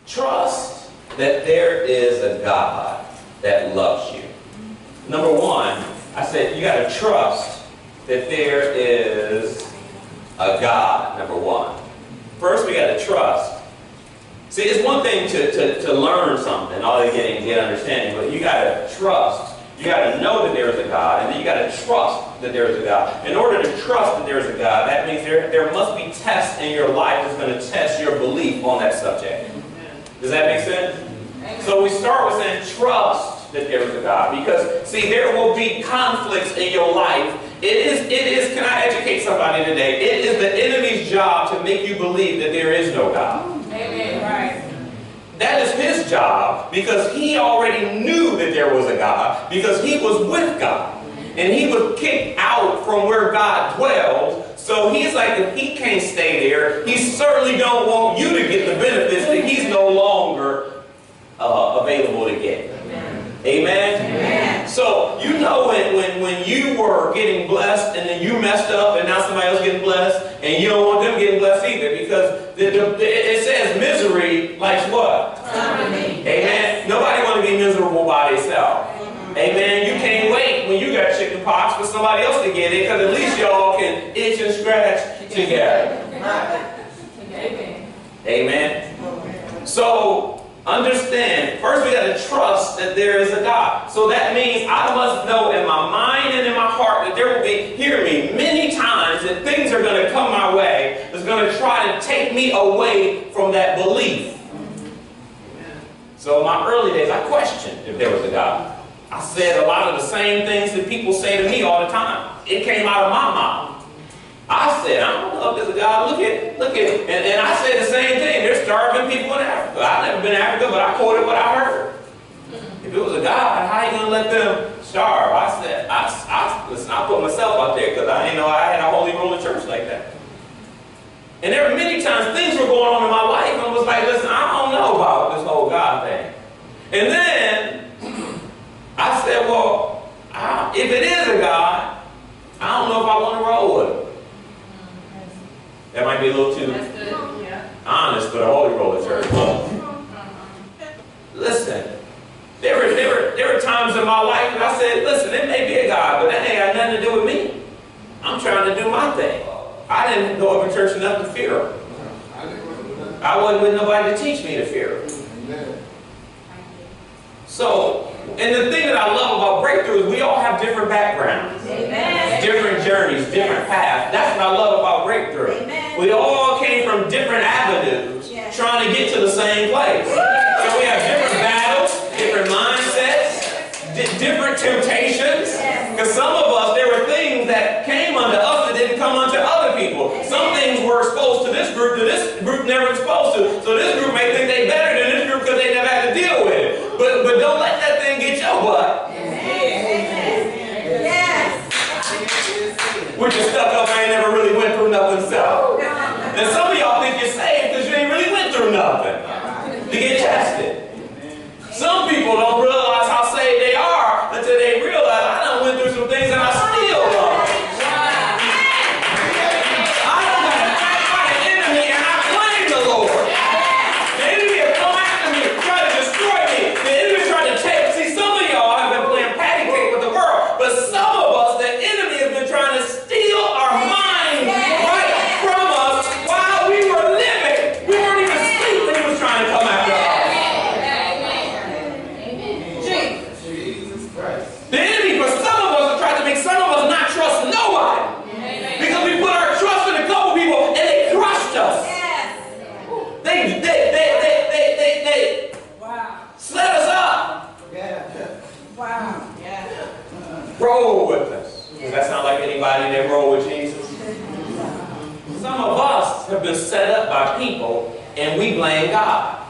Trust that there is a God that loves you. Number one, I said you got to trust that there is a God, number one. First, we got to trust. See, it's one thing to learn something, all they get understanding, but you got to trust. You got to know that there is a God, and then you got to trust that there is a God. In order to trust that there is a God, that means there must be tests in your life that's going to test your belief on that subject. Does that make sense? So we start with saying trust that there is a God, because see, there will be conflicts in your life. It is, can I educate somebody today? It is the enemy's job to make you believe that there is no God. Amen. Right. That is his job, because he already knew that there was a God, because he was with God. And he was kicked out from where God dwelled. So he's like, if he can't stay there, he certainly don't want you to get the benefits that he's no longer available to get. Amen? Amen. So you know when you were getting blessed and then you messed up and now somebody else getting blessed, and you don't want them getting blessed either, because it says misery likes what? Amen. Nobody want to be miserable by themselves. Amen. You can't wait when you got chicken pox for somebody else to get it, because at least y'all can itch and scratch together. Amen. So understand, first we got to trust that there is a God. So that means I must know in my mind and in my heart that there will be, hear me, many times that things are going to come my way that's going to try to take me away from that belief. So in my early days, I questioned if there was a God. I said a lot of the same things that people say to me all the time. It came out of my mouth. I said, I don't know if there's a God. Look at it. And I said the same thing. There's starving people in Africa. I've never been to Africa, but I quoted what I heard. If it was a God, how are you going to let them starve? I said, listen, I put myself out there, because I didn't know I had a holy roller church like that. And there were many times things were going on in my life, and I was like, listen, I don't know about this whole God thing. And then I said, well, if it is a God, I don't know if I want to roll with him. That might be a little too honest for the Holy Roller Church. Listen, there were times in my life that I said, listen, it may be a God, but that ain't got nothing to do with me. I'm trying to do my thing. I didn't go up in church enough to fear him. I wasn't with nobody to teach me to fear him. So, and the thing that I love about Breakthrough is we all have different backgrounds. Amen. Different journeys, different paths. That's what I love about Breakthrough. Amen. We all came from different avenues, trying to get to the same place. So we have different battles, different mindsets, different temptations. Because some of us, there were things that came unto us that didn't come unto other people. Some things were exposed to this group that this group never exposed to. So this group may think they better than this group because they never had to deal with it. But don't let that thing get your butt. We're just stuck up. I ain't never really went through nothing. So, and some of y'all think you're saved because you ain't really went through nothing to get tested. Some people don't realize how saved they are until they realize I done went through some things and I still love. I done got attacked by the enemy and I blame the Lord. The enemy will come after me, try to destroy me. The enemy tried to take. See, some of y'all have been playing patty cake with the world, but some of us, the enemy has been trying to steal our mind right from us while we were living. We weren't even asleep when he was trying to come after us. The enemy, for some of us, tried to make some of us not trust nobody. Because we put our trust in a couple people and they crushed us. They set us up. Roll with us. Does that sound like anybody that roll with Jesus? Some of us have been set up by people and we blame God.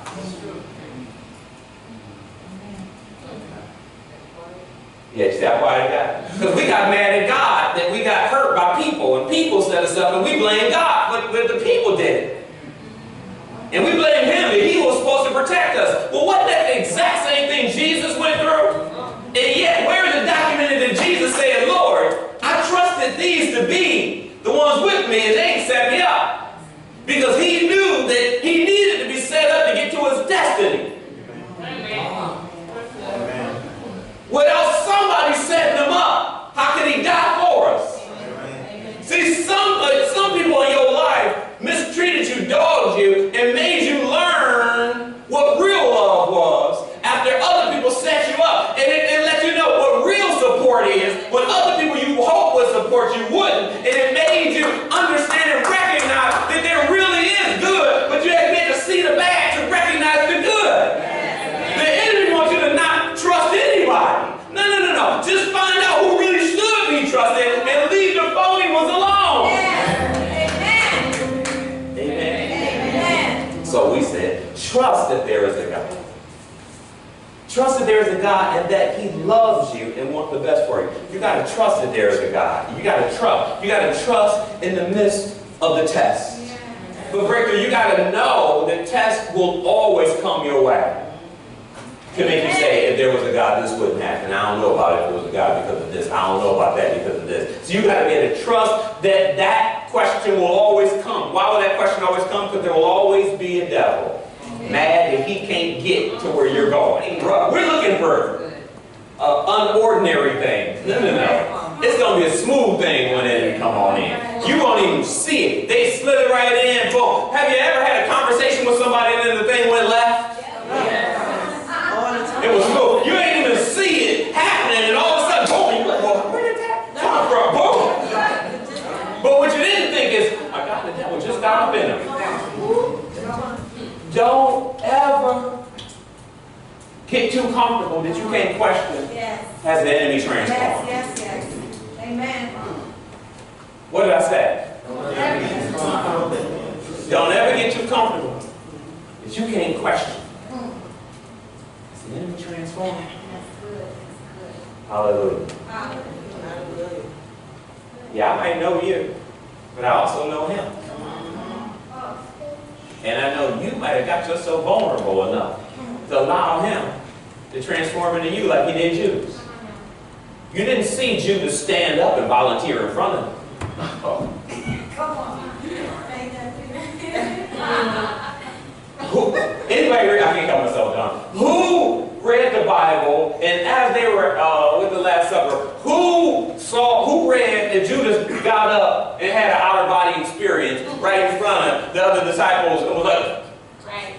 Yeah, you see how quiet I got? Because we got mad at God that we got hurt by people, and people set us up, and we blame God, but the people did it. And we blame him that he was supposed to protect us. Well, wasn't that the exact same thing Jesus went through? And yet, where is it documented that Jesus said, Lord, I trusted these to be the ones with me, and they ain't set me up. Because he knew that he needed to be set up to get to his destiny. So we said, trust that there is a God. Trust that there is a God and that He loves you and wants the best for you. You got to trust that there is a God. You got to trust. You got to trust in the midst of the test. But breakthrough, you got to know that tests will always come your way to make you say, if there was a God, this wouldn't happen. I don't know about if there was a God because of this. I don't know about that because of this. So you got to be able to trust that that question will always come. Why will that question always come? Because there will always be a devil mad if he can't get to where you're going. We're looking for unordinary things. No. It's going to be a smooth thing when it come on in. You won't even see it. They slid it right in. Boom. Have you ever had a conversation with somebody and then the thing went left? It was smooth. You ain't even see it happening, and all of a sudden, boom, you're like, well, where did that come from? Boom. But what you didn't think is, I got the devil just got up in him. Don't ever get too comfortable that you can't question, has the enemy transformed? Yes. Amen. What did I say? Don't ever get too comfortable that you can't question. Has the enemy transformed? Hallelujah. Yeah, I might know you, but I also know Him. And I know you might have got yourself vulnerable enough to allow Him to transform into you like He did Judas. You didn't see Judas stand up and volunteer in front of him. Come on. Anybody read? I can't help myself, John. Who read the Bible, and as they were with the Last Supper, who read that Judas got up and had an outer body experience right in front of the other disciples and was like, Right.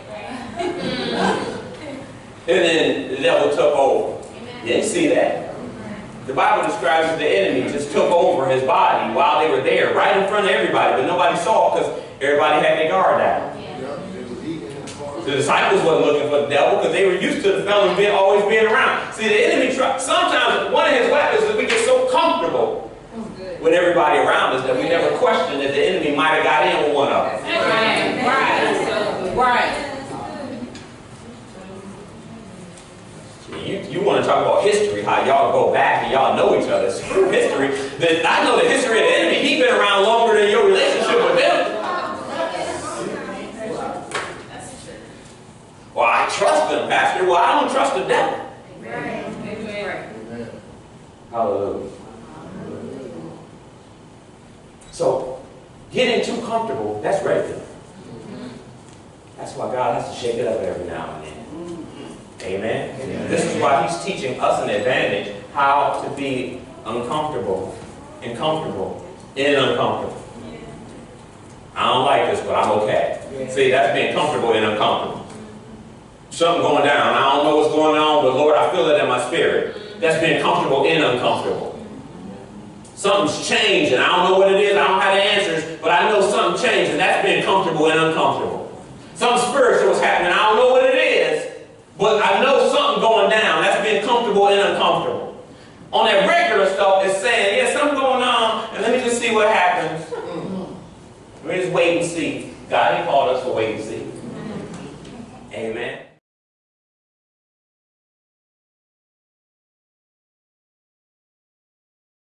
and then the devil took over. You didn't see that. The Bible describes that the enemy just took over his body while they were there, right in front of everybody, but nobody saw it because everybody had their guard down. The disciples wasn't looking for the devil because they were used to the fellows always being around. See, the enemy sometimes one of his weapons is we get so comfortable with everybody around us that we never question that the enemy might have got in with one of us. Right. You want to talk about history, how y'all go back and y'all know each other. Screw history. I know the history of the enemy. He's been around longer than your relationship with them. Well, I trust them, Pastor. Well, I don't trust the devil. Amen. Hallelujah. So, getting too comfortable, that's regular. That's why God has to shake it up every now and then. Amen? Amen. This is why He's teaching us an advantage how to be uncomfortable and comfortable and uncomfortable. I don't like this, but I'm okay. See, that's being comfortable and uncomfortable. Something going down. I don't know what's going on, but Lord, I feel it in my spirit. That's being comfortable and uncomfortable. Something's changed, and I don't know what it is. I don't have the answers, but I know something changed, and that's being comfortable and uncomfortable. Something spiritual is happening. I don't know what it is, but I know something going down. That's being comfortable and uncomfortable. On that regular stuff, it's saying, yeah, something going on, and let me just see what happens. Let me just wait and see. God ain't called us to wait and see. Amen.